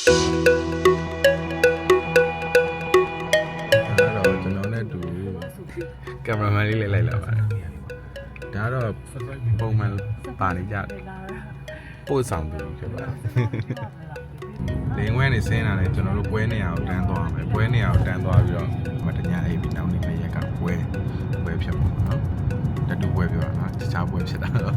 ကင်မရာမန်လေးလိုက်လာပါတယ်ဒါတော့ပုံမှန်ပါနေကြပို့ဆောင်သူဖြစ်ပါတယ်လင်းဝဲနေဆင်းလာတယ်ကျွန်တော်တို့ပွဲနေရအောင်တန်းသွားမယ်ပွဲနေရအောင်တန်းသွားပြီးတော့မတညာအိပ်ပြီးနောက်နေ့နေ့ရက်ကပွဲဖြစ်မှာနော်တတူပွဲပြောတာနော်တခြားပွဲဖြစ်တာတော့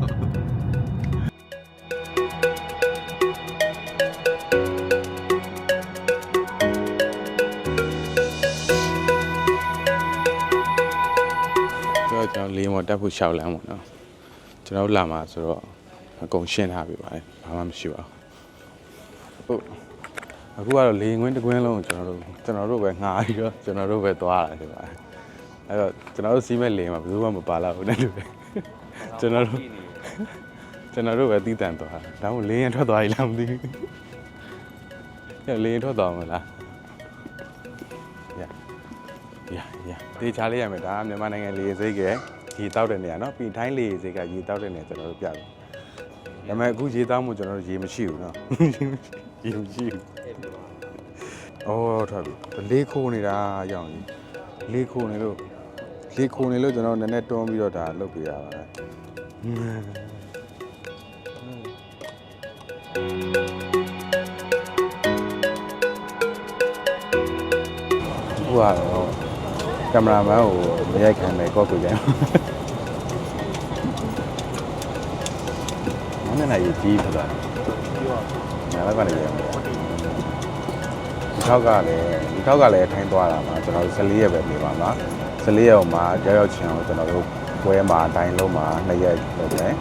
ကျွန်တော်လေးမော်တက်ဖို့ရှောက်လမ်းပေါ့နော်ကျွန်တော်လာမှာဆိုတော့အကုန်ရှင်းထားပြီပါတယ်ဘာမှမရှိပါဘူးအခုကတော့လေငွင်းတစ်ကွင်းလုံးကိုကျွန်တော်တို့ပဲငှားပြီးတော့ကျွန်တော်တို့ပဲသွားတာဖြစ်ပါတယ်အဲ့တော့ကျွန်တော်တို့စီးမဲ့လေမှာဘယ်သူမှမပါလာဘူးနဲ့လို့ပဲကျွန်တော်တို့ပဲတီးတန့်သွားတာဒါမှမဟုတ်လေရင်ထွက်သွားပြီလားမသိဘူးလေရင်ထွက်သွားမလားတေချာလေးရမယ်ဒါမြန်မာနိုင်ငံလေစိတ်ကရေတောက်တဲ့နေရာနော်ပြီးထိုင်းလေစိတ်ကရေတောက်တဲ့နေရာကျွန်တော်တို့ပြတယ်ဒါပေမဲ့အခုရေတောက်မှုကျွန်တော်တို့ရေမရှိဘူးနော်ရေမရှိဘူးအော်ထွက်ပြီလေးခိုးနေတာရောင်ကြီးလေးခိုးနေလို့ကျွန်တော်နည်းနည်းတွန်းပြီးတော့ဒါလုပ်ပြရပါတယ်ဟိုကတော့ကင်မရာမန်ကိုမရိုက်ခံမယ်ကော့ကိုရိုက်မနေ့ကရေးကြီးထတာညာလည်းကနေရမယ်ဒီထောက်ကလည်းထိုင်းသွားတာမှာကျွန်တော်တို့14ရက်ပဲနေပါမှာ14ရက်မှာရောက်ချင်အောင်ကျွန်တော်တို့ပွဲမှာအတိုင်းလုံးမှာ2ရက်လုပ်မယ်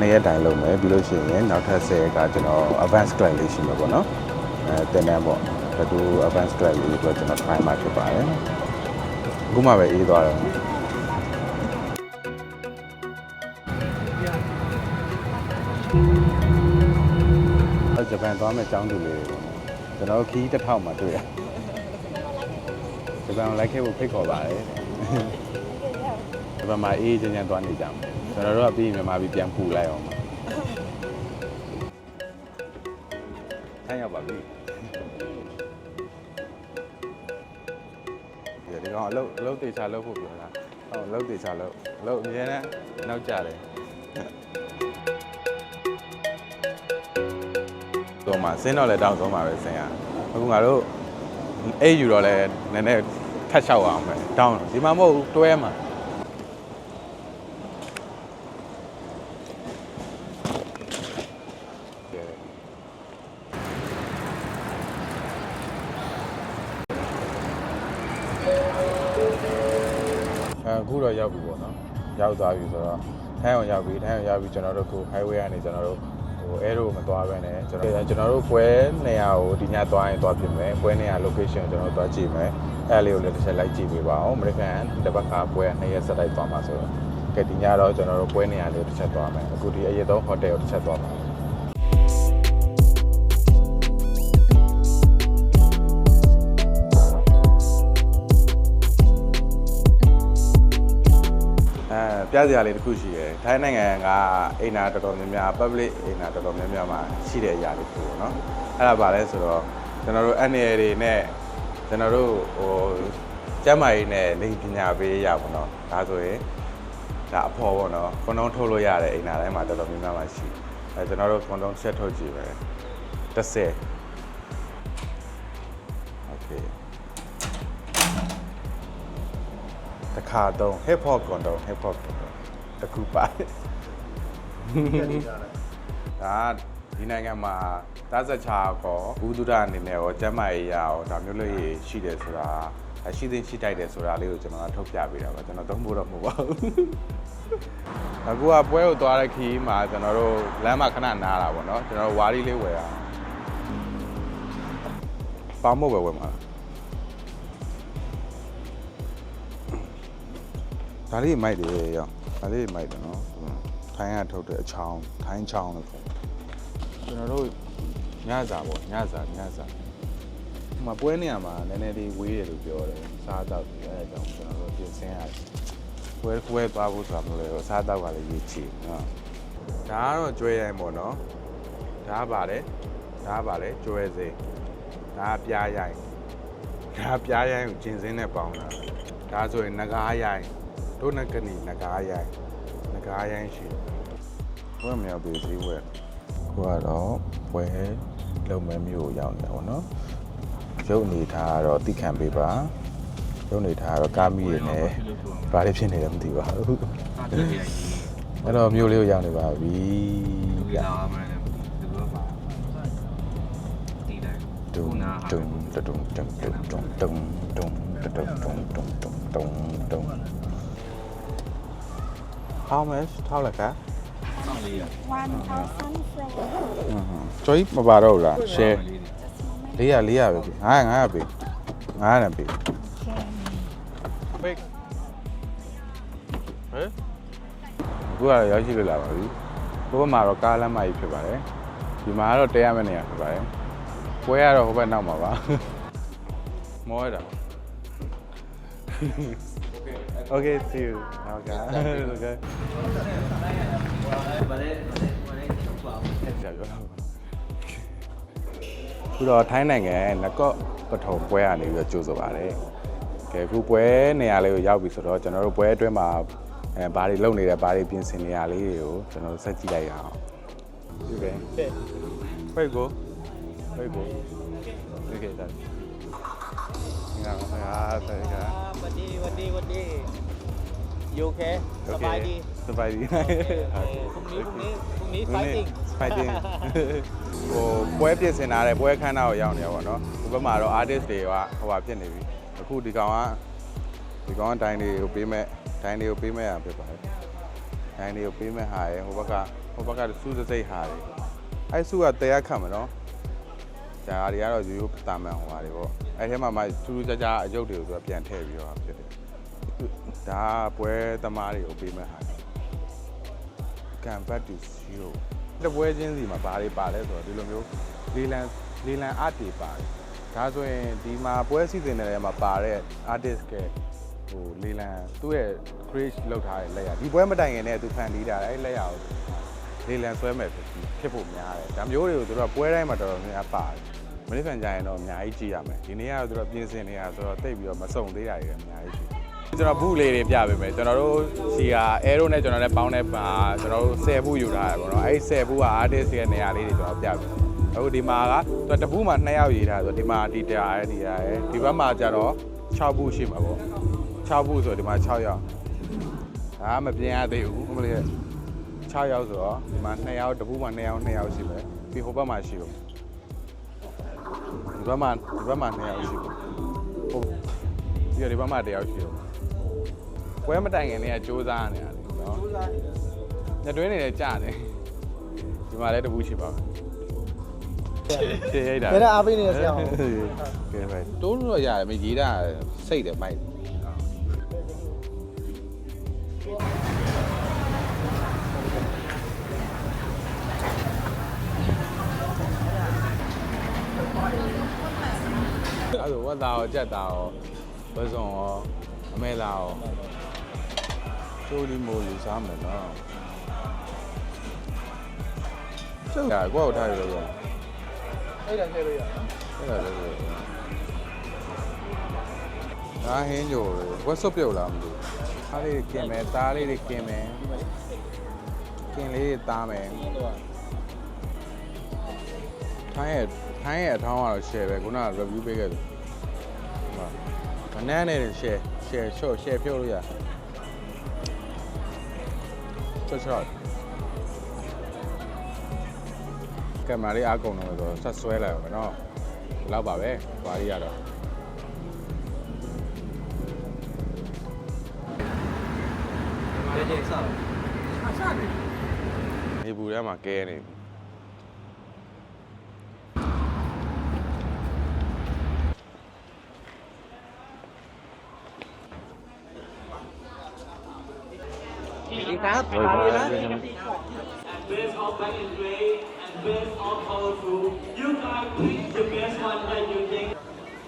2ရက်တိုင်းလုပ်မယ်ပြီးလို့ရှိရင်နောက်ထပ်10ရက်ကကျွန်တော် advance class လေးရှိမှာပေါ့နော်တင်တန်းပေါ့ဒါတူ advance class လေးကိုကျွန်တော် try မှာဖြစ်ပါတယ်အခုမှပဲအေးသွားတယ်ဂျပန်သွားမယ့်အကြောင်းတူလေးပေါ့ကျွန်တော်ခီးတစ်ထောက်မှတွေ့ရဂျပန်လိုက်ခဲ့ဖို့ဖိတ်ခေါ်ပါတယ်ဂျပန်မှာအေးချမ်းသွားနေကြမယ်ကျွန်တော်တို့ကပြီးမြန်မာပြည်ပြန်ပူလိုက်အောင်ပါထိုင်ရောက်ပါပြီဒီကောင်အလုပ်တေချာလုပ်ဖို့ပြောတာဟုတ်လုပ်တေချာလုပ်အမြဲတမ်းနောက်ကျတယ်တော့မှဆင်းတော့လဲတောင်းဆုံးပါပဲဆင်းရအခုငါတို့အိတ်ယူတော့လဲနည်းနည်းထတ်လျှောက်အောင်ပဲတောင်းဒီမှာမဟုတ်ဘူးတွဲမှာအခုတော့ရောက်ပြီပေါ့နော်ရောက်သွားပြီဆိုတော့ထိုင်းအောင်ရောက်ပြီကျွန်တော်တို့ကို highway ကနေကျွန်တော်တို့Aero မသွားဘဲနဲ့ကျွန်တော်တို့ပွဲနေရာကိုဒီညသွားရင်သွားပြင်မယ်ပွဲနေရာ location ကျွန်တော်တို့သွားကြည့်မယ်အဲ့လေးကိုလည်းတစ်ချက်လိုက်ကြည့်ပေးပါအောင် American ဒီဘက်ကပွဲ2ရက်ဆက်တိုက်သွားမှာဆိုတော့ကဲဒီညတော့ကျွန်တော်တို့ပွဲနေရာလေးတစ်ချက်သွားမယ်အခုဒီအရင်ဆုံး hotel ကိုတစ်ချက်သွားမှာပြစရာလေးတစ်ခုရှိတယ်ထိုင်းနိုင်ငံကအိမ်နာတော်တော်များများ public အိမ်နာတော်တော်များများမှာရှိတဲ့အရာလေးပေါ့နော်အဲ့ဒါပါလဲဆိုတော့ကျွန်တော်တို့ NL တွေနဲ့ကျွန်တော်တို့ကျမ်းမာရေးနဲ့လိင်ပညာပေးရပါတော့ဒါဆိုရင်ဒါအဖော်ပေါ့နော်ကွန်ဒုံးထုတ်လို့ရတဲ့အိမ်နာတိုင်းမှာတော်တော်များများမှာရှိအဲကျွန်တော်တို့ကွန်ဒုံးဆက်ထုတ်ကြည့်ပဲ10 Okay တခါတော့ hip hop ကွန်ဒုံး hip hop တခုပါဒါဒီနိုင်ငံမှာသားဆက်ချာခေါ်ဘူးသူဒအနေနဲ့ရောကျမ်းမာရေးရရောဒါမျိုးလေးရှိတယ်ဆိုတာရှိသိရှိတိုက်တယ်ဆိုတာလေးကိုကျွန်တော်ထုတ်ပြပေးတာပါကျွန်တော်သုံးဖို့တော့မဟုတ်ပါဘူးအခုကပွဲကိုသွားတဲ့ခီးမှာကျွန်တော်တို့လမ်းမှာခဏနားတာပေါ့နော်ကျွန်တော်ဝါရီလေးဝယ်တာပါမို့ပဲဝယ်မှာဒါလေးမိုက်တယ်ရောဒါလေးမိုက်တယ်နော်ထိုင်းကထုတ်တဲ့အချောင်းထိုင်းချောင်းလို့ခေါ်ကျွန်တော်တို့ညစာပေါ့ညစာဟိုမှာပွဲနေရမှာနည်းနည်းလေးဝေးတယ်လို့ပြောတယ်စားတော့အဲအကြောင်းကျွန်တော်တို့ပြင်ဆင်ရတယ်ပွဲသွားဖို့ဆိုတာမလို့လေစားတော့ကလည်းရေးချီနော်ဒါကတော့ကျွဲရိုင်းပေါ့နော်ဒါကပါတယ်ကျွဲစိ ဒါပြားရိုင်ဒါပြားရိုင်ကိုကျင်စင်းနဲ့ပေါင်းတာဒါဆိုရင်ငကားရိုင်တို့နကနီငကားရိုင်ရှိဘယ်မှာရောက်ပြီဈေးဝယ်ကိုကတော့ပွဲလုံမဲမျိုးကိုရောက်နေတာပေါ့နော်ရုပ်အနေထားကတော့တိခံပေးပါရုပ်အနေထားကတော့ကားမီးရနေဘာတွေဖြစ်နေလဲမသိပါဘူးအဲ့တော့မျိုးလေးကိုရောက်နေပါပြီဗျာတုံတုံတုံတုံတုံတုံတုံတုံတုံတုံ How much ထောက်လက်က 1,000 francs. ကျော်ကြီးမပါတော့ဘူးလား share 400ပဲပြီ900ပြီ900နဲ့ပြီ ပိတ်ဟဲ့အခုကတော့ရောက်ရှိလို့လာပါပြီဘုဘမှာတော့ကားလမ်းမကြီးဖြစ်ပါတယ်ဒီမှာကတော့တရားမဲ့နေရဖြစ်ပါတယ်ပွဲကတော့ဟိုဘက်နောက်မှာပါမောရတာ Okay see you okay okay ခုတော့ထိုင်းနိုင်ငံနကော့ပထုံပွဲကနေပြီးတော့ကြိုဆိုပါတယ်။ကဲခုပွဲနေရာလေးကိုရောက်ပြီဆိုတော့ကျွန်တော်တို့ပွဲအတွင်းမှာဘာတွေလုပ်နေတယ်ဘာတွေပြင်ဆင်နေရလေးတွေကိုကျွန်တော်တို့ဆက်ကြည့်လိုက်ရအောင်။ဒီပဲ။ဖိတ်ကိုဒီကေတာ။ငါကဆက်ကြ။ วันดี you okay สบายดี สบายดี พรุ่งนี้ fighting ဟိုပွဲပြင်ဆင်ထားတဲ့ပွဲခန်းသားကိုရောက်နေရပါတော့။ဒီဘက်မှာတော့ artist တွေကဟိုပါဖြစ်နေပြီ။အခုဒီကောင်ကဒိုင်းတွေကိုပေးမဲ့ရဖြစ်ပါတယ်။ဒိုင်းတွေကိုပေးမဲ့ဟာရယ်ဟိုဘက်ကစူးစိတ်ဟာတွေ။အဲ့စူးကတရားခတ်မှာနော်။ဒါတွေကတော့ရိုးတာမှန်ဟိုဟာတွေပေါ့။အဲ့ထဲမှာမှထူးခြားအယုတ်တွေကိုသူကပြန်ထည့်ပြီးတော့ဖြစ်တယ်။ဒါပွဲသမားတွေကိုပေးမဲ့ဟာ။ Come back to zero တပွဲချင်းစီမှာဘာတွေပါလဲဆိုတော့ဒီလိုမျိုးလေလံ art တွေပါတယ်ဒါဆိုရင်ဒီမှာပွဲစီစဉ်နေတဲ့မှာပါတဲ့ artist ကဟိုလေလံသူ့ရဲ့ create လုပ်ထားတဲ့လက်ရဒီပွဲမတိုင်ခင်နဲ့သူဖန်တီးတာအဲ့လက်ရကိုလေလံဆွဲမဲ့ဖြစ်ဖို့များတယ်ဒါမျိုးတွေကိုသူတို့ပွဲတိုင်းမှာတော်တော်များပါတယ်မနေ့ကကြရင်တော့အများကြီးကြည့်ရမယ်ဒီနေ့ကတော့သူတို့ပြင်ဆင်နေတာဆိုတော့တိတ်ပြီးတော့မစုံသေးတာတွေအများကြီးရှိကျွန်တော်ဘူးလေးတွေပြပေးမယ်ကျွန်တော်တို့စီက arrow နဲ့ကျွန်တော်လည်းပေါင်းတဲ့ပါကျွန်တော်တို့10ဘူးယူထားတယ်ပေါ့နော်အဲ့10ဘူးက artist ရဲ့နေရာလေးတွေကျွန်တော်ပြပေးအခုဒီမှာကသူတဘူးမှာ2ယောက်ရေးထားဆိုဒီမှာဒီတရားရဲ့ဒီဘက်မှာကျတော့6ဘူးရှိမှာပေါ့6ဘူးဆိုဒီမှာ6ယောက်ဒါမပြင်းရသေးဘူးမလေး6ယောက်ဆိုတော့ဒီမှာ2ယောက်တဘူးမှာ2ယောက်ရှိမယ်ပြီးဟိုဘက်မှာရှိဘူးဒီဘက်မှာ2ယောက်ရှိဘူးဟုတ်ပြီးတော့ဒီဘက်မှာ1ယောက်ရှိဘူးပွဲမတိုင်ခင်လေးကစူးစမ်းနေရတယ်နော်ညတွင်းနေလည်းကြားတယ်ဒီမှာလည်းတဘူးရှိပါမယ်ရှေ့ရိုက်တာ ဘယ်တော့အားပေးနေရဆရာ ကဲပဲတိုးလို့ရတယ်မရေးတာစိတ်တယ်မိုက်အဲ့ဒါဝတ်သားရောကြက်သားရောဘယ်စုံရောအမဲသားရောချိုးလီမိုလီစားမယ်နော်ကျုပ်ကကိုယ့်ကိုထားရလို့ရအဲ့ဒါထည့်လို့ရအဲ့ဒါလည်းဒါဟင်းကြိုဝက်ဆုပ်ပြုတ်လာမလို့အားလေးกินမယ်သားလေးတွေกินမယ်กินလေးတွေသားမယ်ထိုင်းရဲ့အထောင်းကတော့ share ပဲခုနက review ပေးခဲ့တယ်ဟုတ်မနန်းနဲ့ share ဖြုတ်လို့ရချော့ကင်မရာလေးအားကုန်တော့ဆိုဆက်ဆွဲလိုက်ပါမယ်နော်ဒီလောက်ပါပဲဘာကြီးရတော့နေဘူးထဲမှာကဲနေดีครับ Best of back in play and best of powerful. You guys pick the best one that you think.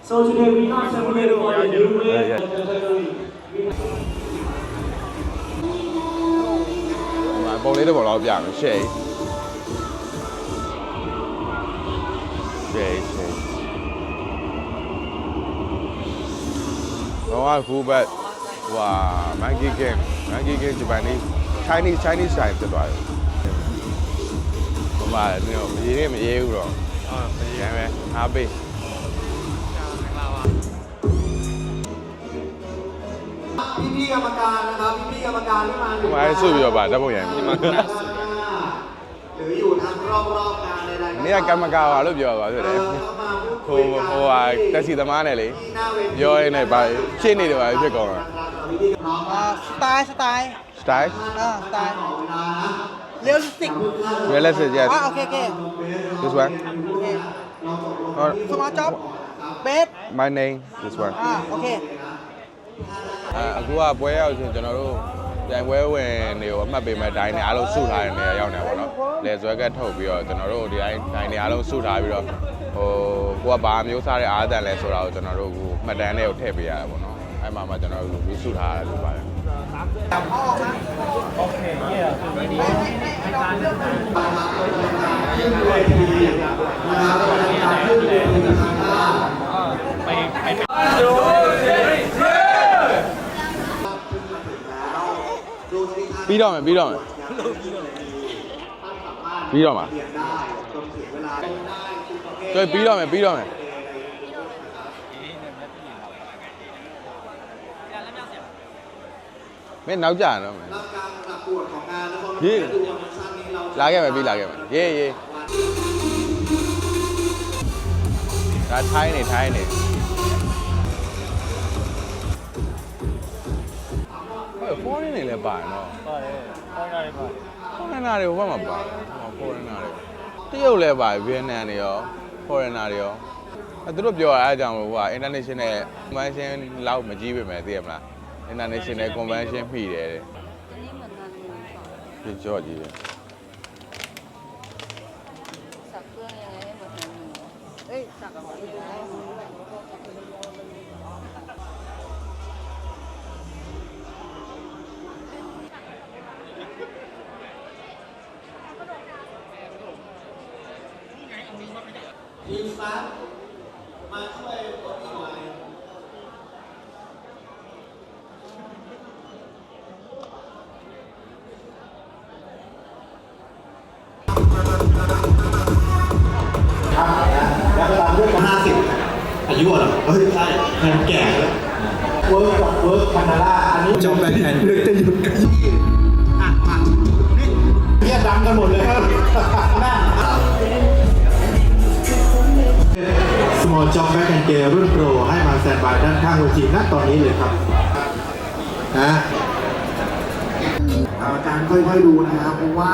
So today we are celebrating for the new way of the category. ပုံလေးတစ်ပုံလောက်ပြမယ်ရှယ် တော့ခုဘက်ဟိုMonkey King Japanese Chinese style ဖြစ်သွားတယ်ဟိုမှာရေမရေးဘူးတော့ဟုတ်မရေးပဲအားပေးพี่กรรมการนะครับพี่กรรมการที่มาอยู่ มาให้สู้อยู่ป่ะဓာတ်ပုံရိုင်မှာ หรืออยู่ทางรอบๆงานใดๆ นี่ကမကာပါလို့ပြောပါဖြစ်တယ်ဟိုတက်စီသမားနဲ့လေပြောရင်းနဲ့ပါရှင်းနေတယ်ပါဖြစ်ကောင်းတာ สไตล์ style สไตล์เรียลลิสติก realistic yes โอเค this one สมาร์ทจ็อบเบส my name this one โอเค အခုကပွဲရောက်ချင်းကျွန်တော်တို့ပြန်ပွဲဝင်နေကိုအမှတ်ပေးမဲ့ဒိုင်းနဲ့အားလုံးစုထားတဲ့နေရာရောက်နေပါတော့လေဇွဲကတ်ထုတ်ပြီးတော့ကျွန်တော်တို့ဒီဒိုင်းတွေအားလုံးစုထားပြီးတော့ဟိုကိုကဘာမျိုးစားတဲ့အားတန်လဲဆိုတာကိုကျွန်တော်တို့ကိုမှတ်တမ်းတွေကိုထည့်ပေးရတာပေါ့နော်အဲ့မှာမှကျွန်တော်တို့လူစုထားရလို့ပါတယ်ပြီးတော့မယ်ပြီးတော့မှာကြွပြီးတော့မယ်မင်းနောက်ကြရတော့မယ်ရေးလာခဲ့မယ်ပြီးလာခဲ့မယ်ရေးဒါထိုင်းနေဟဲ့ဖော်ရင်းနေလည်းပါနော်ပါတယ်ဖော်ရနာတွေဟိုဘက်မှာပါဖော်ရနာတွေတရုတ်လည်းပါဗီယက်နမ်တွေရောဖော်ရနာတွေရောသူတို့ပြောရအားကြောင့်ဟိုက international convention လောက်မကြီးပဲမယ်သိရမလား international convention မှီတယ်တဲ့ဒီကြောကြီးတယ်สักเครื่องยังไงให้เหมือนกันเอ้ยสักยังไง ทีมซับมาช่วยกดอีกหน่อย แล้วตามด้วย50 อายุเหรอเฮ้ยใช่เงินแก่แล้วเวิร์กกับเวิร์กคานาดาอันนี้จบไปแทนเลือกจะหยุดกันอ่ะมานี่เรียกดังกันหมดเลยครับSmall Job Back and Gear รุ่นโปรให้มาแซนบายด้านข้างเวทีณตอนนี้เลยครับนะกรรมการค่อยๆดูนะครับเพราะว่า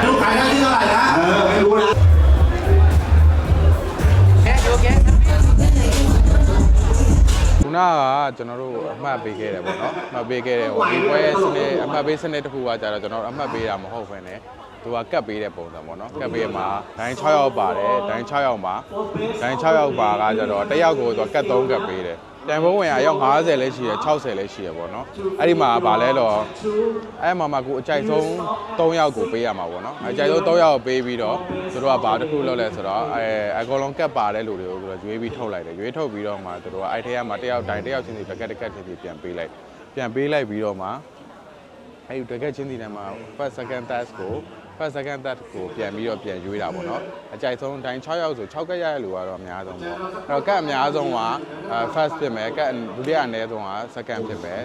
ลูกขายได้ที่เท่าไหร่นะไม่รู้นะခုနကကျွန်တော်တို့အမှတ်ပေးခဲ့တယ်ပေါ့နော်အမှတ်ပေးခဲ့တယ်ဟိုဒီပွဲစနစ်အမှတ်ပေးစနစ်တစ်ခုကကြာတော့ကျွန်တော်တို့အမှတ်ပေးတာမဟုတ်ဘဲနဲ့သူကကတ်ပေးတဲ့ပုံစံပေါ့နော်ကတ်ပေးမှာဒိုင်း6ယောက်ပါတယ်ဒိုင်း6ယောက်မှာဒိုင်း6ယောက်ပါကကြတော့တစ်ယောက်ကိုသူကကတ်3ကတ်ပေးတယ်တန်ဖိုးဝင်အယောက်50လည်းရှိရ60လည်းရှိရပေါ့နော်အဲ့ဒီမှာဗာလဲတော့အဲ့မှာကိုအကြိုက်ဆုံး3ယောက်ကိုပေးရမှာပေါ့နော်အကြိုက်ဆုံး3ယောက်ကိုပေးပြီးတော့သူတို့ကဘာတစ်ခုလုပ်လဲဆိုတော့အကောင်လုံးကတ်ပါတဲ့လူတွေကိုသူတို့ရွေးပြီးထုတ်လိုက်တယ်ရွေးထုတ်ပြီးတော့မှသူတို့ကအဲ့ထဲမှာတစ်ယောက်တိုင်းတစ်ယောက်ချင်းစီတစ်ကတ်ချင်းစီပြန်ပေးလိုက်ပြီးတော့မှအဲ့ဒီတစ်ကတ်ချင်းစီထဲမှာ first second third ကိုပြန်ပြီးတော့ပြန်ရွေးတာပေါ့နော်အကြိုက်ဆုံးတိုင်း6ယောက်ဆို6ကတ်ရတဲ့လူကတော့အများဆုံးပေါ့အဲ့တော့ကတ်အများဆုံးကfirst ဖြစ်မယ်ကတ်ဒုတိယအနည်းဆုံးက second ဖြစ်မယ်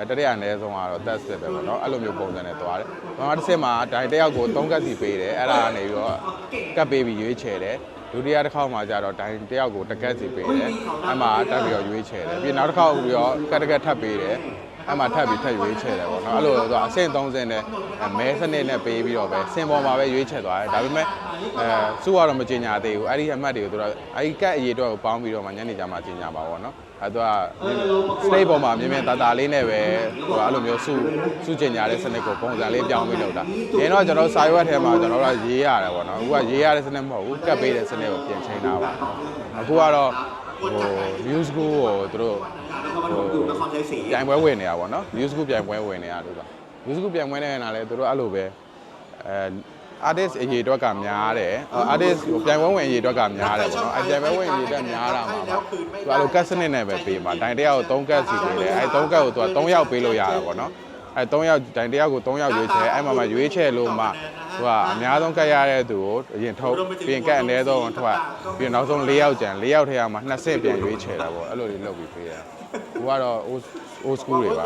တတိယအနည်းဆုံးကတော့ third ဖြစ်ပဲပေါ့နော်အဲ့လိုမျိုးပုံစံနဲ့သွားတယ်။ဘာမှတစ်ချက်မှာဒိုင်တစ်ယောက်ကို3ကတ်စီပေးတယ်အဲ့ဒါကနေပြီးတော့ကတ်ပေးပြီးရွေးချယ်တယ်ဒုတိယတစ်ခေါက်မှာကျတော့ဒိုင်တစ်ယောက်ကိုတစ်ကတ်စီပေးတယ်အဲ့မှာတက်ပြီးတော့ရွေးချယ်တယ်ပြီးနောက်တစ်ခေါက်ပြီးတော့ကတ်တစ်ကတ်ထပ်ပေးတယ်အဲ့မှာထပ်ရွေးချယ်တယ်ပေါ့နော်အဲ့လိုဆိုအဆင့်30နဲ့မဲစနစ်နဲ့ပေးပြီးတော့ပဲစင်ပေါ်မှာပဲရွေးချယ်သွားတယ်ဒါပေမဲ့စုကတော့မကြေညာသေးဘူးအဲ့ဒီအမှတ်တွေကိုသူတို့အဲ့ဒီကတ်အရေးတော့ပေါင်းပြီးတော့မှညနေကျမှကြေညာပါပေါ့နော်အဲ့တော့ state ပေါ်မှာမြင်မြင်တာလေးနဲ့ပဲဟိုအဲ့လိုမျိုးစုကြေညာတဲ့စနစ်ကိုပုံစံလေးပြောင်းပြီးလုပ်တာ။ဒီတော့ကျွန်တော်စာရွက်ထဲမှာကျွန်တော်တို့ရေးရတယ်ပေါ့နော်။အခုကရေးရတဲ့စနစ်မဟုတ်ဘူး။ကတ်ပေးတဲ့စနစ်ကိုပြင်ချိန်တာပါ။အခုကတော့ဟို news school ကိုသူတို့ပြိုင်ပွဲဝင်နေတာပေါ့နော် news school ပြိုင်ပွဲဝင်နေတာလို့က news school ပြိုင်ပွဲနေတာလည်းသူတို့အဲ့လိုပဲ artist အရေးအတွက်ကများတယ် artist ပြိုင်ပွဲဝင်အရေးအတွက်ကများတယ်ပေါ့နော်ပြိုင်ပွဲဝင်အရေးအတွက်များတာမှာသူအဲ့လိုကတ်စနစ်နဲ့ပဲပေးမှာတိုင်တယောက်ကို3ကတ်စီပေးတယ်အဲ့3ကတ်ကိုသူက3ယောက်ပေးလို့ရတယ်ပေါ့နော်အဲ့3ယောက်တိုင်တယောက်ကို3ယောက်ရွေးချယ်အဲ့မှာရွေးချယ်လို့မှသူကအများဆုံးကတ်ရတဲ့သူကိုအရင်ထုတ်ပြင်ကတ်အနည်းဆုံးထွက်ပြီးနောက်ဆုံး4ယောက်ကျန်4ယောက်ထဲမှာ2ဆင့်ပြန်ရွေးချယ်တာပေါ့အဲ့လိုတွေလုပ်ပြီးပေးရတယ်သူကတော့ old school တွေပါ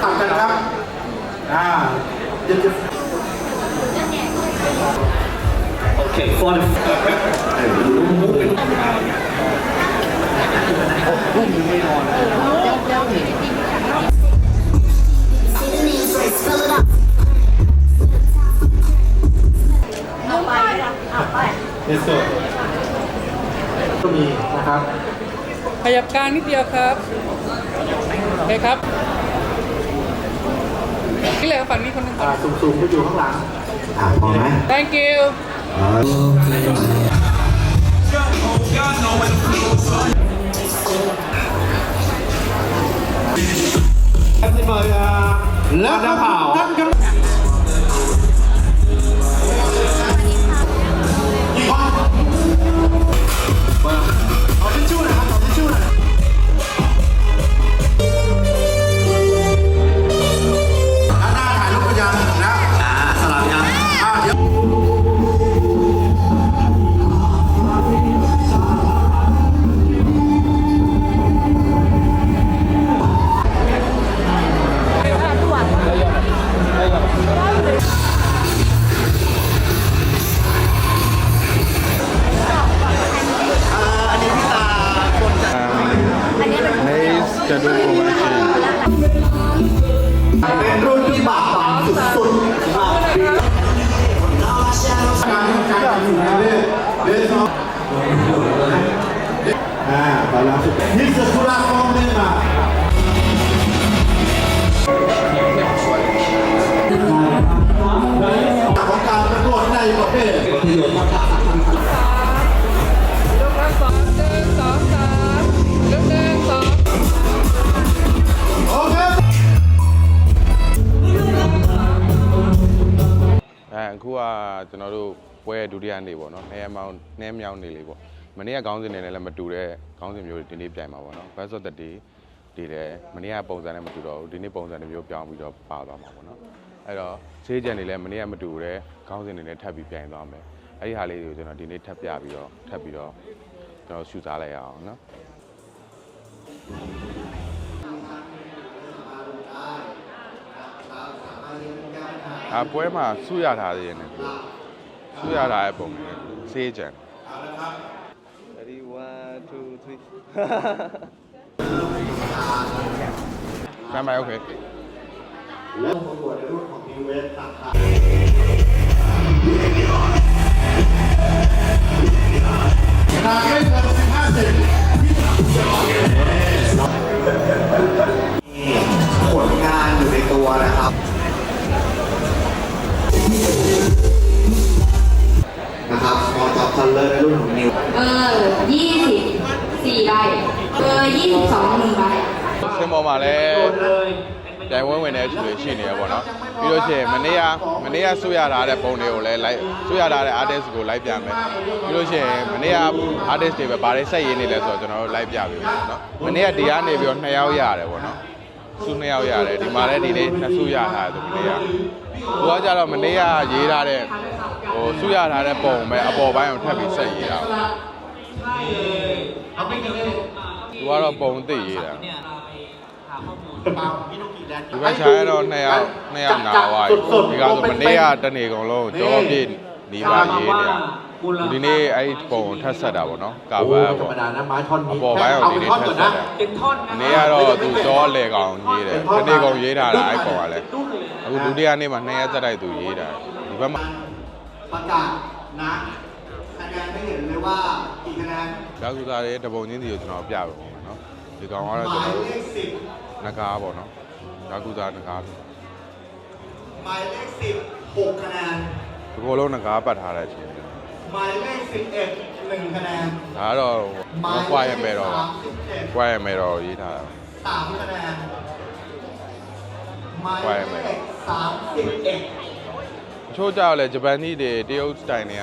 ต่างกันครับOkay, for the Let's go ก็มีนะครับ ขยับกลางนิดเดียวครับโอเคครับนี่เลยฝั่งนี้คนหนึงก่อน สูงๆไปอยู่ข้างหลังพอไหม thank you แล้วก็เผาเอาทิชชู่นะครับเอาทิชชู่นะด้านหน้าถ่ายรูปกันยังนะสลับยังเดี๋ยวเป็นรุ่นที่บาปต่ำสุดๆการแข่งขันกับหนูเล่นต่อแล้วนี่คือธุระของเล่นมาของการประกวดในประเภท ยกทั้งสอง1 2 3ยก1 2 โอเค အခုကကျွန်တော်တို့ပွဲဒုတိယနေ့ပေါ့နော်နှဲမြောင်းနေလေပေါ့မနေ့ကခေါင်းစဉ်တွေနဲ့လည်းမတူတဲ့ခေါင်းစဉ်မျိုးတွေဒီနေ့ပြိုင်မှာပေါ့နော် best of the day ဒီတယ်မနေ့ကပုံစံနဲ့မတူတော့ဘူးဒီနေ့ပုံစံတွေမျိုးပြောင်းပြီးတော့ပါသွားမှာပေါ့နော်အဲ့တော့ဈေးကြံတွေလည်းမနေ့ကမတူတဲ့ခေါင်းစဉ်တွေနဲ့ထပ်ပြီးပြိုင်သွားမယ်အဲ့ဒီဟာလေးတွေကိုကျွန်တော်ဒီနေ့ထပ်ပြပြီးတော့ထပ်ပြီးတော့ကျွန်တော်ရှုစားလိုက်ရအောင်နော်ပွဲမှာစုရထားတဲ့နေစုရထားတဲ့ပုံနဲ့စေးကြံ Ready 1 2 3 Stand by okay เรื่องประกวดในรุ่นของนิวเวสนะครับหนักไม่เกิน15 เซนผลงานอยู่ในตัวนะครับมอท็อปคัลเลอร์ในรุ่นของนิว 24 ใบ 22 1 ใบ စင်ပေါ်မှာလည်းပြိုင်ဝင်တဲ့သူတွေရှိနေရပေါ့နော်ပြီးလို့ရှိရင်မနေ့ကစုရထားတဲ့ပုံတွေကိုလည်းလိုက်စုရထားတဲ့ artist ကိုလိုက်ပြမယ်ပြီးလို့ရှိရင်မနေ့က artist တွေပဲဗားလေးဆက်ရင်းနေလဲဆိုတော့ကျွန်တော်တို့လိုက်ပြပေးမယ်နော်မနေ့ကဒီကနေပြီးတော့2ယောက်ရတယ်ပေါ့နော်စု2ယောက်ရတယ်ဒီမှာလည်းဒီနေ့2စုရထားတယ်ဆိုမနေ့ကသူကကြတော့မနေ့ကရေးထားတဲ့စုရထားတဲ့ပုံပဲအပေါ်ပိုင်းကိုထပ်ပြီးဆက်ရေးတာသူကတော့ပုံသိရေးတာဒီဘက်ခြားတော့2ယောက်နာသွားပြီဒီကောင်ဆိုမနေ့ကတနေ့ကုန်လုံးကြောပြည့်နေပါရေးနေတာဒီနေ့အဲ့ပုံထပ်ဆက်တာပေါ့နော်ကာဗာပေါ့အပေါ်ပိုင်းအောင်ဒီနေ့ထပ်ဆက်တာနေ့ကတော့သူကြောလေကောင်ရေးတယ်တနေ့ကုန်ရေးထားတာအဲ့ကောင်ကလည်းအခုဒုတိယနေ့မှာ2ရက်သက်တိုက်သူရေးတာဒီဘက်မှာ ประกาศนะคะแนนไม่เห็นเลยว่ากี่คะแนน ဒါကူသားရဲ့တပုံချင်းစီကိုကျွန်တော်ပြပါမယ်နော်ဒီကောင်ကတော့ကျွန်တော်တို့နဂါးပေါ့နော်ဒါကူသားနဂါး หมายเลข10 6 คะแนน ဒီဘောလုံးနဂါးပတ်ထားတဲ့အချိန် หมายเลข11 1คะแนน ဒါကတော့မကွာရမယ်တော့ကွာရမယ်တော့ရေးထားတာ 3คะแนนหมายเลข31 ချိုးကြောက်လဲဂျပန်နီးတွေတရုတ်စတိုင်တွေက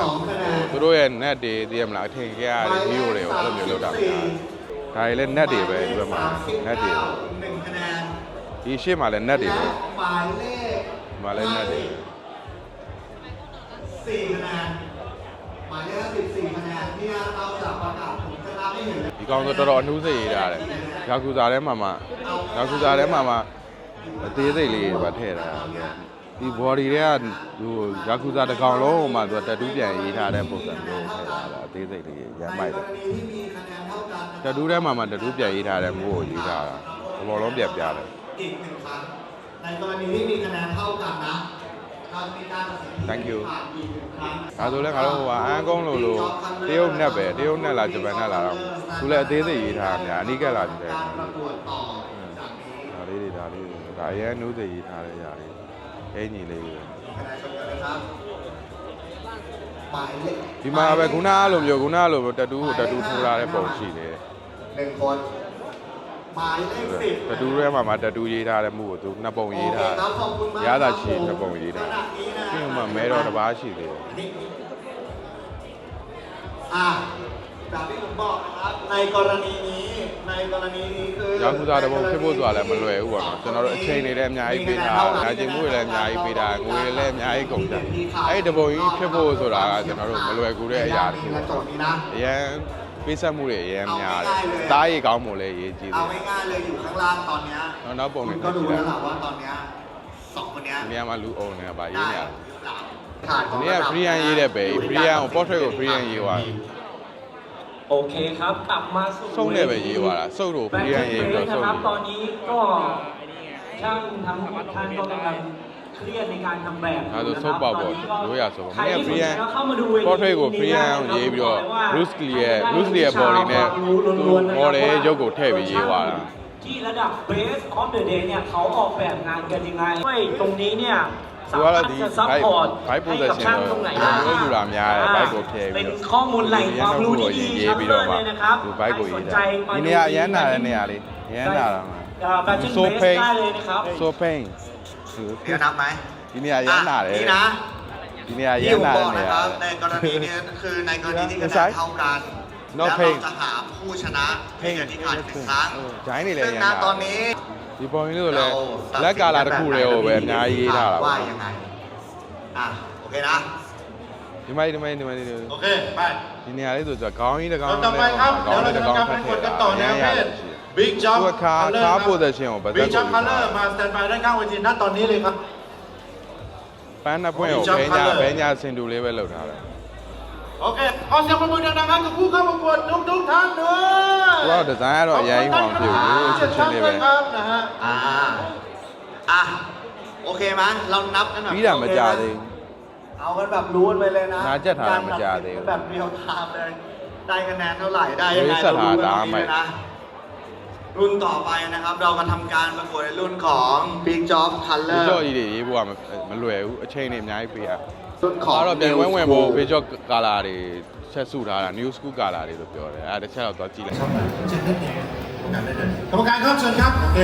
သူတို့ရဲ့ net တွေသိရမလားအထင်ကြီးရတယ်ဗီဒီယိုတွေကိုအဲ့လိုမျိုးလုပ်တာဒါတွေလည်း net တွေပဲဒီဘက်မှာ net တွေ 1คะแนน ဒီရှေ့မှာလည်း net တွေပဲ หมายเลข ဒီမှာလည်း net တွေ 4คะแนนหมายเลข14คะแนนเนี่ยเราจะประกาศผลชนะไม่เห็นเลย ဒီကောင်ဆိုတော်တော်အနှူးစိတ်ရေးထားတယ်ယာကူဇာထဲမှာအသေးစိတ်လေးတွေပါထည့်တာဒီ body တွေကဟိုယာကူဇာတစ်ကောင်လုံးမှာသူတက်တူးပြန်ရေးထားတဲ့ပုံစံမျိုးထည့်ထားတာအသေးစိတ်လေးရမ်းမိုက်တယ်တက်တူးထဲမှာတက်တူးပြန်ရေးထားတဲ့မိုးကိုရေးထားတာဘောလုံးပြန်ပြတယ် อีก1ครั้งในกรณีที่มีคะแนนเท่ากันนะเรามีการตัดสิน Thank you ผ่านอีก1ครั้ง ဒါဆိုလဲငါတို့ဟိုအန်းကုန်းလိုတရုတ်နဲ့ပဲတရုတ်နဲ့လားဂျပန်နဲ့လားတော့သူလည်းအသေးစိတ်ရေးထားတာများအနိကလာတယ် การประกวดต่อจากนี้ ဒါလေးဒါအရင်နှူးစိတ်ရေးထားတဲ့ຢာလေးအင်ကြီးလေးပဲ คะแนนชมกันนะครับหมายเลข ဒီမှာပဲခုနကလိုမျိုးတက်တူးထိုးထားတဲ့ပုံရှိတယ် 1คนหมายเลข10 တက်တူးထဲမှာတက်တူးရေးထားတဲ့မှုကိုသူနှစ်ပုံရေးထား ครับขอบคุณมาก ရတာချီနှစ်ပုံရေးထား ขณะนี้นะ ပြီးမှမဲတော်တစ်ပါးရှိသေးတယ် แบบที่ผมบอกนะครับในกรณีนี้คือ ရာကူစားတပုံဖြစ်ဖို့ဆိုတာလည်းမလွယ်ဘူးပေါ့နော်ကျွန်တော်တို့အချိန်တွေလည်းအများကြီးပေးထားတာကျင်မှုတွေလည်းအများကြီးပေးထားငွေတွေလည်းအများကြီးကုန်တယ်အဲ့ဒီတပုံကြီးဖြစ်ဖို့ဆိုတာကကျွန်တော်တို့မလွယ်ကူတဲ့အရာတစ်ခု กระจกนี้นะ အရန်ပေးဆက်မှုတွေအရန်များတယ်သားရည်ကောင်းမှုလည်းရေးကြည့်တ เอา ယ် ง่ายๆเลยอยู่ข้างล่างตอนเนี้ย နောက်ပုံ คุ တွေ ณก็ ထပ် ดู ကြည့် แล้ว လိုက် ล่ะว่าตอนเนี้ยสองคนเนี้ย ဒီနေရာမှာလူအုံနေတာပါရေးနေရတယ် ขาดของ ဒီနေ့က free hand ရေးတဲ့ပဲ free hand ကို portrait ကို free hand ရေးသွားတယ် โอเคครับกลับมาสู่ စုံနဲ့ပဲရေးသွားတာစုပ်လို့ free hand ရေးပြီးတော့စုံ นะครับ နေ ตอนนี้ก็ช่างทั้งท่านก็กำลังเครียดในการทำแบบ ဒါဆိုစုပ်ပေါက်ပေါ့ရိုးရဆိုပေါ့ ใคร မင်းက ที่ free สน hand ใจก็เข้ามาดูเวที portrait ကို free hand ကိုရေးပြီးတော့ Bruce Lee ရဲ့ body နဲ့သူ model ရုပ်ကိုထည့်ပြီးရေးသွားတာ ที่ระดับ Best of the Day เนี่ยเขาออกแบบงานกันยังไงด้วยตรงนี้เนี่ย သူ สา ကတော့ มารถ ဒီ จะซัพพอร์ต bike ให้กับ position ช่างตรงไหนได้ ကိုလူလာများတယ် bike ကိုထည့် เป็ ပြီး น တော့ ข้อมูลแหล่งความรู้ที่ดี ရေးပြီးတော့မှ เลยนะครับ သူ bike ကို ใคร ရေး สน တာ ใจมา ဒီ ดู နေရာအရန်နာတဲ့နေရာလေးအရန်နာတာမှာ แฟชั่น So เบส pain ได้เลยนะครับ so pain เดี๋ยวนับไหม ဒီနေရာအရန်นาတယ် นี่นะ ဒီနေရာအရ ที่ န် ผม นา บ တဲ့ อก နေ นะ ရာ ครับในกรณีนี้คือในกรณีที่คะแนนเท่ากัน No แล้ว pain เราจะหาผู้ชนะที่จะที่ขาดหนึ่งครั้ง ဂျိုင်းနေလည်း ซึ่ง အရန် ณ နာ ตอนนี้ ဒီပုံကြီးလို့လည်းလက်ကာလာတစ်ခုတွေကိုပဲအများကြီးရေးထားတာ ว่า ပေါ့ ยังไงโอเคนะ ဒီမိုင်း โอเคไป ဒီနေရာလေးဆိုတော့ခေါင်းကြီးတစ်ကောင် ต่อไปครับเดี๋ยวเราจะทำการประกวดกันต่อในประเภท Big Jump သူကခါ Color ပိုဇရှင်ကိုဗဇက် Big ကို Jump Color มาสแตนบายด้านข้างเวทีณตอนนี้เลยครับ ပန်းနှစ်ပွင့်ကိုဘဲညာစင်တူလေးပဲလုပ်ထားတယ် โอเคขอเสียงปรบมือดังๆให้กับผู้เข้าประกวดทุกท่านด้วย သူကဒီဇိုင်းကတော့အရင်ဟောင်းဖြစ်ဘူးချင်းချင်းလေးပဲ ครับนะฮะโอเคไหมเรานับกันแบบ ပြီးတာမကြသေးဘူး เอากันแบบรู้กันไปเลยนะ နားချက်ထားတာမကြသေးဘူး แบบเรียลไทม์เลยได้คะแนนเท่าไหร่ได้ยังไง บริษัท เรารู้กัน หา ตร ตาม ง ไป นี้เลยนะรุ่นต่อไปนะครับ เรามาทำการประกวดในรุ่นของ Big Job ဒီ Color ကြော့ကြီးတွေရေးဖို့ကမလွယ်ဘူးအချိန်တွေအများကြီးပေးရ รุ่นของ တော့ပြန် New ဝင်ဖို့ School ဘေးကြော့ကာလာတွေချက်စုထားတာ new school ကာလာတွေလို့ပြောတယ်အဲတစ်ချက်တော့သွားကြည့်လိုက် กรรมการครับเชิญครับโอเค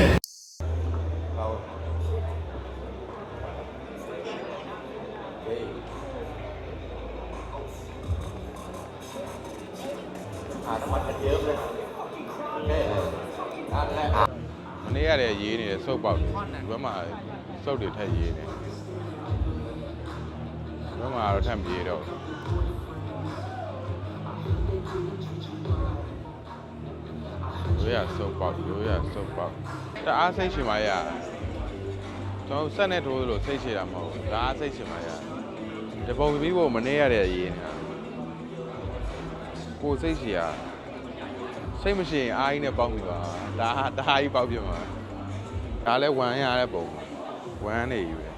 မနေ့ကလည်းရေးနေတယ်စုပ်ပေါက်တယ်ဒီဘက်မှာစုပ်တွေထက်ရေးနေဒီဘက်မှာတော့ထပ်မရေးတော့ရိုးရစုပ်ပေါက်တအားစိတ်ရှင်ပါရကျွန်တော်ဆက်နေထိုးလို့စိတ်ရှိတာမဟုတ်ဘူးဒါအားစိတ်ရှင်ပါရတပုံပြီးဖို့မနေ့ရတဲ့ရေးနေတာကိုစိတ်ရှိရစိတ်မရှိရင်အားကြီးနဲ့ပေါက်ပြီပါဒါကြီးပေါက်ပြမှာဒါလည်း1ရတဲ့ပုံ1နေပြီပဲ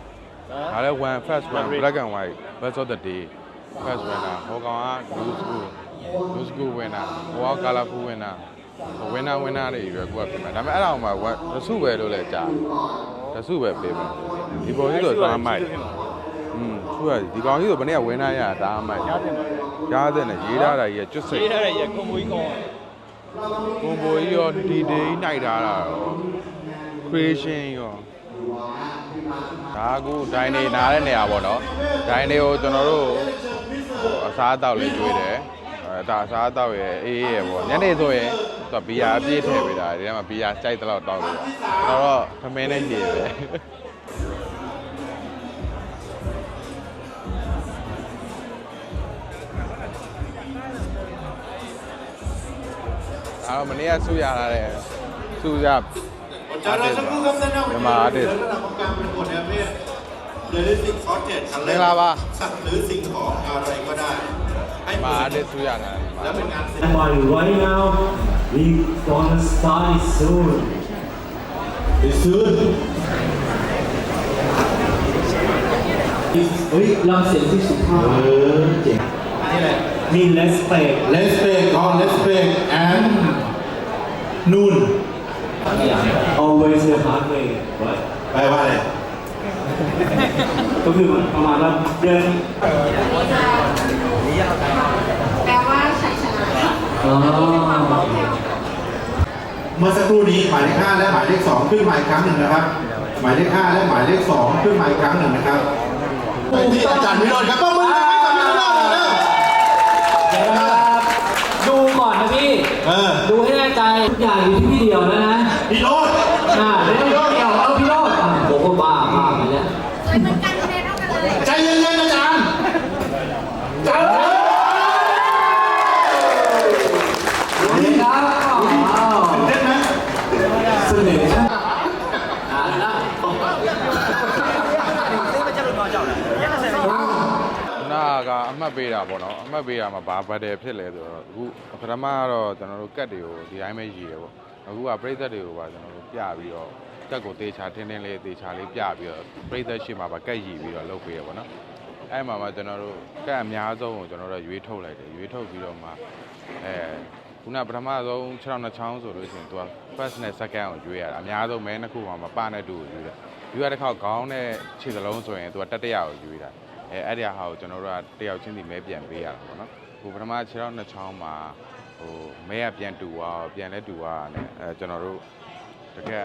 ဒါလည်း1 first one black and white best of the day first winner ဟိုကောင်က new school winner ဟိုက colorful winner winner တွေပဲကိုကပြင်မှာဒါပေမဲ့အဲ့ဒါမှတစုပဲလို့လည်းကြားတစုပဲပေးမှာဒီပုံကြီးဆိုသွားမိုက်သူကဒီကောင်ကြီးဆိုဘယ်နေ့က winner ရတာဒါမှမိုက် ရားတဲ့နဲ့ရေးထားတာကြီးကကျွတ်စိတ် ရေးထားတဲ့ရကွန်မွေးကောင်း ကိုဘိုကြီးရောဒီဒေးနှိုက်ထားတာရော creation ရောဒါကူဒိုင်းနေနားတဲ့နေရာပေါ့နော်ဒိုင်းတွေကိုကျွန်တော်တို့အစားအသောက်လေးကျွေးတယ်ဒါအစားအသောက်ရဲ့အေးရပေါ့ညနေဆိုရင်သူကဘီယာအပြည့်ထည့်ပေးတာဒီထဲမှာဘီယာကြိုက်တဲ့လောက်တောက်လို့ကျွန်တော်တော့သမင်းနဲ့ညည်ပဲအဲ့တော့မနေ့ကဆူရလာတယ်ဆူရ จะรอสักครู่ครับท่านผู้ชม มาดิ เดี๋ยวระดับของการประกวดในประเภทเรือสิ่งซอสเจ็ดคันเล่ ไม่ลาปะ สัตว์หรือสิ่งของอะไรก็ได้ให้ มาได้ทุกอย่างนะ แล้วเป็นงานศิล And ปะ right now, we gonna start it soon. ซื้อ เฮ้ยเราเสียงที่สุภาพเจ๋ง นี่แหละ มี respect Let's break on Let's break and noon always the hard way right แปลว่าอะไร ก็คือประมาณว่าเดิน แปลว่าชัยชนะ อ๋อ เมื่อสักครู่นี้หมายเลข5และหมายเลข2ขึ้นมาอีกครั้งหนึ่งนะครับ หมายเลข5และหมายเลข2ขึ้นมาอีกครั้งหนึ่งนะครับที่อาจารย์วิโรจน์ครับป้ามือให้กับวิโรจน์เลยนะ เดี๋ยวนะครับดูก่อนนะพี่ ดูให้แน่ใจทุกอย่างอยู่ที่พี่เดียวนะ วิโรจน์ ไม่ได้พี่เดียวพี่โรดผมก็บ้าไปแล้ว เหมือนกันคะแนนเท่ากันเลย ใจเย็นๆอาจารย์อาจารย์ นี่ครับว้าว เต้นไหม เสน่ห์นะ နာကအမှတ်ပေးတာပေါ့နော်အမှတ်ပေးတာမှာဘာဘတ်တယ်ဖြစ်လဲဆိုတော့အခုပထမကတော့ကျွန်တော်တို့ကတ်တွေကိုဒီတိုင်းပဲရည်တယ်ပေါ့အခုကပြိသက်တွေကိုပါကျွန်တော်တို့ပြပြီးတော့ကတ်ကိုတေချာထင်းထင်းလေးတေချာလေးပြပြီးတော့ပြိသက်ရှိမှာပါကတ်ရည်ပြီးတော့လုပ်ပေးရပေါ့နော်အဲ့မှာကျွန်တော်တို့ကတ်အများဆုံးကိုကျွန်တော်တို့ရွေးထုတ်လိုက်တယ်ရွေးထုတ်ပြီးတော့မှခုနပထမဆုံး6နှစ်ချောင်းဆိုလို့ရှိရင်သူက first နဲ့ second ကိုရွေးရတာအများဆုံးမဲနှစ်ခုမှာမပနဲ့တူကိုရွေးတယ်ရွေးရတဲ့ခေါက်ခေါင်းနဲ့ခြေစလုံးဆိုရင်သူကတတိယကိုရွေးတာအဲ့ဒီဟာကိုကျွန်တော်တို့ကတယောက်ချင်းစီမဲပြန်ပေးရတာပေါ့နော်ဟိုပထမ6နှစ်ချောင်းမှာဟိုမဲကပြန်တူသွားပြန်လဲတူသွားတယ်ကျွန်တော်တို့တကယ်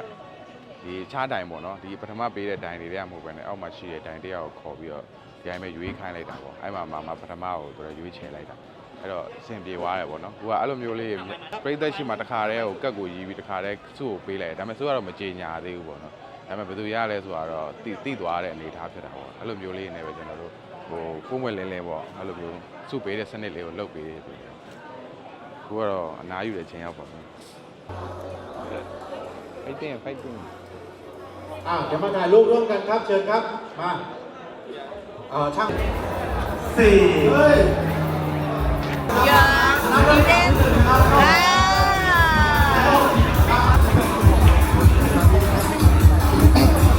ဒီချားတိုင်ပေါ့နော်ဒီပထမပေးတဲ့တိုင်တွေကမဟုတ်ပဲねအောက်မှာရှိတဲ့တိုင်တယောက်ကိုခေါ်ပြီးတော့ဒီတိုင်းပဲရွေးခိုင်းလိုက်တာပေါ့အဲ့မှာပထမကိုသူကရွေးချယ်လိုက်တာအဲ့တော့အဆင်ပြေသွားတယ်ပေါ့နော်ကိုကအဲ့လိုမျိုးလေးပြိသက်ရှိမှတခါတည်းကိုကတ်ကိုရီးပြီးတခါတည်းစုကိုပေးလိုက်ဒါပေမဲ့စုကတော့မကြေညာသေးဘူးပေါ့နော်ဒါပေမဲ့ဘယ်သူရလဲဆိုတော့တိသွားတဲ့အနေထားဖြစ်တာပေါ့အဲ့လိုမျိုးလေးနဲ့ပဲကျွန်တော်တို့ဟိုပုံမွက်လင်းလင်းပေါ့အဲ့လိုမျိုးစုပေးတဲ့စနစ်လေးကိုလုပ်ပေးတယ်ဆိုတော့ကိုကတော့အနားယူတဲ့ချိန်ရောက်ပါဘူး fighting เดี๋ยวมาถ่ายรูปร่วมกันครับเชิญครับมาช่าง4เฮ้ย อย่าเล่นอ่า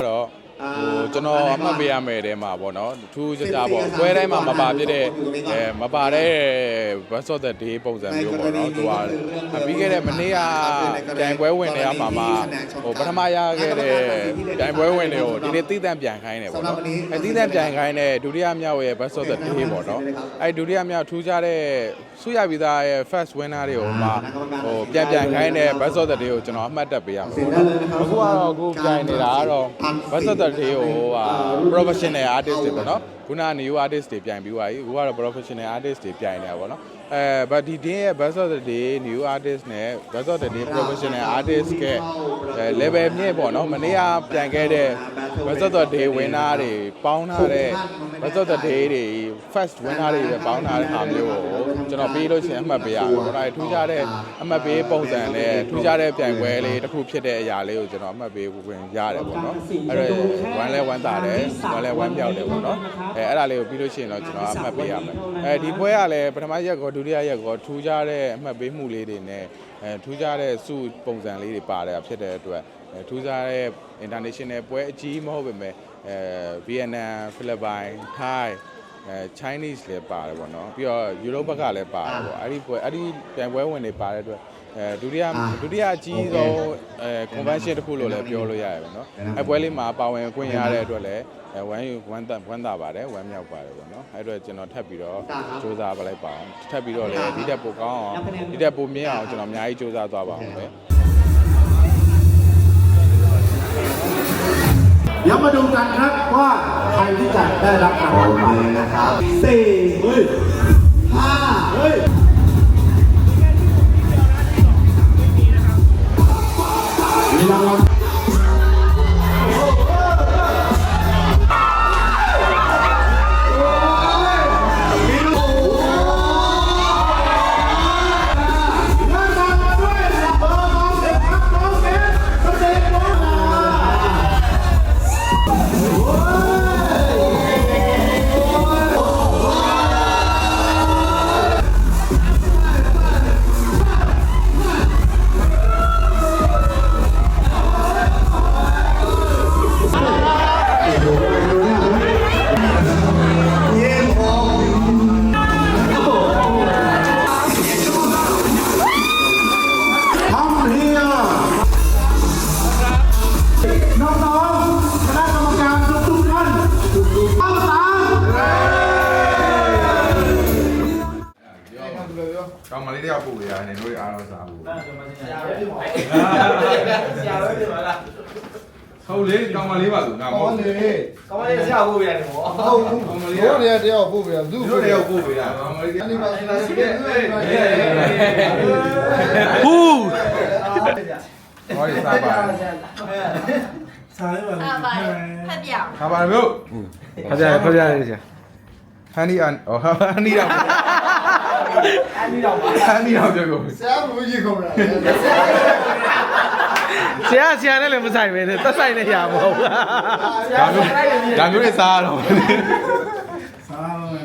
တော့ဟိုကျွန်တော်အမှတ်ပေးရမယ်တဲမှာပေါ့နော်ထူးခြားခြားပေါ့ပွဲတိုင်းမှာမပါပြတဲ့မပါတဲ့ Best of the Day ပုံစံမျိုးပေါ့နော်သူကပြီးခဲ့တဲ့မနေ့ကပြိုင်ပွဲဝင်တွေကမှာဟိုပထမရခဲ့တဲ့ပြိုင်ပွဲဝင်တွေကိုဒီနေ့သိသန့်ပြန်ခိုင်းတယ်ပေါ့နော်သိသန့်ပြန်ခိုင်းတဲ့ဒုတိယမြောက်ရဲ့ Best of the Day ပေါ့နော်ဒုတိယမြောက်ထူးခြားတဲ့ဆုရပြီးသားရဲ့ first winner တွေကိုမှဟိုပြန်ခိုင်းတဲ့ Best of the Day ကိုကျွန်တော်အမှတ်တက်ပေးရမှာပေါ့နော်အခုကတော့အခုပြိုင်နေတာကတော့ Best of the Day ကိုprofessional artist တွေပေါ့နော်ခုနက new artist တွေပြိုင်ပြီးသွားပြီအခုကတော့ professional artist တွေပြိုင်နေတာပေါ့နော်but ဒီတင်းရဲ့ Best of the Day new artist နဲ့ Best of the Day professional artist ကlevel မြင့်ပေါ့နော်မနေ့ကပြိုင်ခဲ့တဲ့ Best of the Day winner တွေပေါင်းထားတဲ့ Best of the Day တွေ first winner တွေပဲပေါင်းထားတဲ့ဟာမျိုးကိုကျွန်တော်ပြီးလို့ရှိရင်အမှတ်ပေးရမယ်ပေါ့နော်ထူးခြားတဲ့အမှတ်ပေးပုံစံနဲ့ထူးခြားတဲ့ပြိုင်ပွဲလေးတစ်ခုဖြစ်တဲ့အရာလေးကိုကျွန်တော်အမှတ်ပေးဝင်ရတယ်ပေါ့နော်အဲ့တော့ဝမ်းလဲဝမ်းသာတယ်ဝမ်းလဲဝမ်းမြောက်တယ်ပေါ့နော်အဲ့ဒါလေးကိုပြီးလို့ရှိရင်တော့ကျွန်တော်အမှတ်ပေးရမယ်ဒီပွဲကလည်းပထမရက်ကောဒုတိယရက်ကောထူးခြားတဲ့အမှတ်ပေးမှုလေးတွေနဲ့ထူးခြားတဲ့စုပုံစံလေးတွေပါတယ်ဖြစ်တဲ့အတွက်ထူးခြားတဲ့ international ပွဲအကြီးမဟုတ်ပေမဲ့Vietnam ဖိလစ်ပိုင် Thai Chinese လည်းပါတယ်ပေါ့နော်ပြီးတော့ Europe ဘက်ကလည်းပါတယ်ပေါ့အဲ့ဒီပြိုင်ပွဲဝင်တွေပါတဲ့အတွက် ဒုတိယအကြီးဆုံးconvention တစ်ခုလို့လည်းပြောလို့ရတယ်ပေါ့နော်အဲ့ပွဲလေးမှာပါဝင်ခွင့်ရတဲ့အတွက်လည်းဝမ်းသာပါတယ်ဝမ်းမြောက်ပါတယ်ပေါ့နော်အဲ့အတွက်ကျွန်တော်ထပ်ပြီးတော့စူးစမ်းပါလိုက်ပါအောင်ထပ်ပြီးတော့လည်းဒီတက်ပိုကောင်းအောင်ဒီတက်ပိုမြင့်အောင်ကျွန်တော်အများကြီးစူးစမ်းသွားပါအောင်ပဲ เดี๋ยวมาดูกันครับว่าใครที่จะได้รับรางวัลนะครับ4 5 เฮ้ยมีรางวัลကောင်းမလေးတယောက်ပို့ရနေတို့အားလုံးစားဖို့ဟုတ်လေကောင်းမလေးပါသူငါမဟုတ်လေကောင်းမလေးတယောက်ပို့ရတယ်ပေါ့ဟုတ်ကောင်းမလေးတို့တယောက်ပို့ပြရသူတို့တယောက်ပို့ပြရကောင်းမလေးအဲ့ဒီပါစီလာစီဟူးဟောဒီစားပါစားရပါလားဖတ်ပြခါပါလို့ဖတ်ပြရစီဟန်နီအန်ဟောဟန်နီတော့ဟန်နီတော့ပြောကိုဆရာဘုကြီးခေါ်တာဆရာနဲ့လည်းမဆိုင်ပဲသက်ဆိုင်နေရမဟုတ်ဒါမျိုးနဲ့စားတော့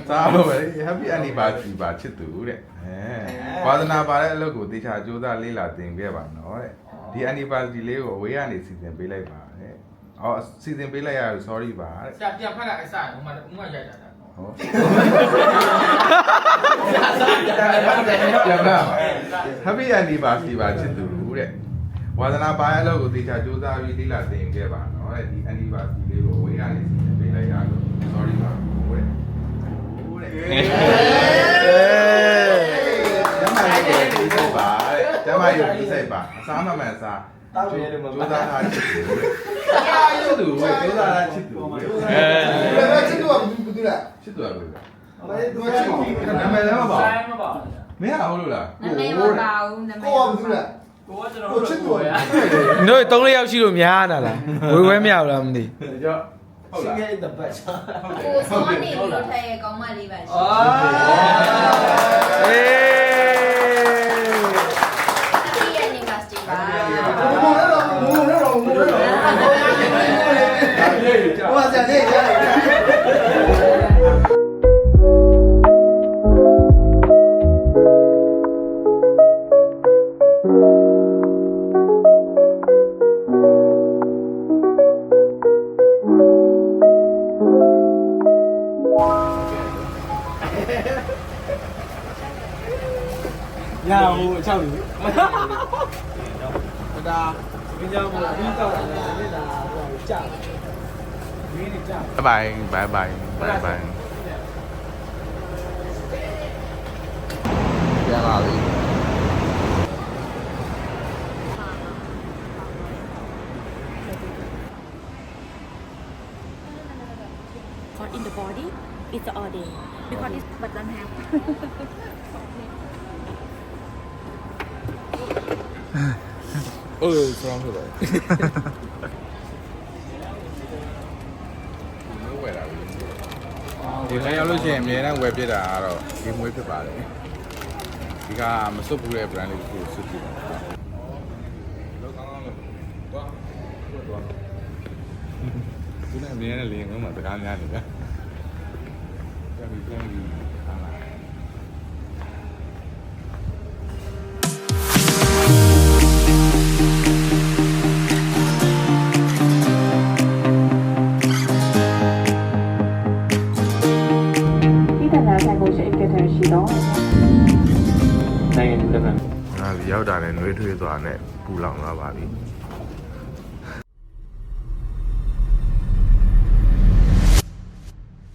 စားတော့ပဲ Happy Anniversary ပါချစ်သူတဲ့ဝါသနာပါတဲ့အလုပ်ကိုတေချာကြိုးစားလေးလာသင်ခဲ့ပါနော်တဲ့ဒီ Anniversary လေးကိုအဝေးကနေစီစဉ်ပေးလိုက်ပါတဲ့စီစဉ်ပေးလိုက်ရ sorry ပါတဲ့ဆရာပြန်ဖတ်လိုက်အစားဟိုမှာရိုက်တာဟုတ်ပြန်ပါ Happy Anniversary ပါချစ်သူတဲ့ဝါသနာပါအလုပ်ကိုတေချာကြိုးစားပြီးလေးလာသင်ခဲ့ပါနော်တဲ့ဒီ Anniversary လေးကိုအဝေးကနေစီစဉ်ပေးလိုက်ရလို့ sorry ပါဟုတ်တဲ့ကျမရုပ်ကြီးစိတ်ပါအစားမမှန်စားတောက်ရဲတယ်မကြိုးစားတာချစ်သူချစ်သူဝယ်ကြိုးစားတာချစ်သူချစ်သူကဘူးတူလားချစ်သူကဘူးလားဘာလဲသူချစ်သူနာမည်လည်းမပါဆိုင်မပါမင်းဟုတ်လို့လားနာမည်မပါဘူးနာမည်ကိုကဘူးလားကိုကကျွန်တော်ချစ်သူရတို့3-4ယောက်ရှိလို့များတာလားဝေဝဲမရဘူးလားမသိကြောက်ဟုတ်လား the best ကိုစောနေလို့ထဲကောင်းမလေးပါရှိအေး哇塞，这家里。呀，我操你！对的。拜拜。ပြန်လာပြီ For in the body, it's all day because it's but don't have. ဆောင်းဆိုတော့ဒီဝယ်လာပြီဒီလည်းရောက်လို့ရှိရင်အများနဲ့ဝယ်ဖြစ်တာကတော့ဒီမွေးဖြစ်ပါတယ်ဒီကမစွတ်ဘူးတဲ့ brand လေးကိုစွတ်ကြည့်ပါလောက်ကောင်းလို့သွားဒီနေ့အများနဲ့လင်းအောင်မှာတကားများနေကြပြန်ပြီးအားလာ နိုင်ငံလူလက်မှတ် စီရောက်တာနဲ့နှွေးထွေးသွားနဲ့ပူလောင်သွားပါပြီ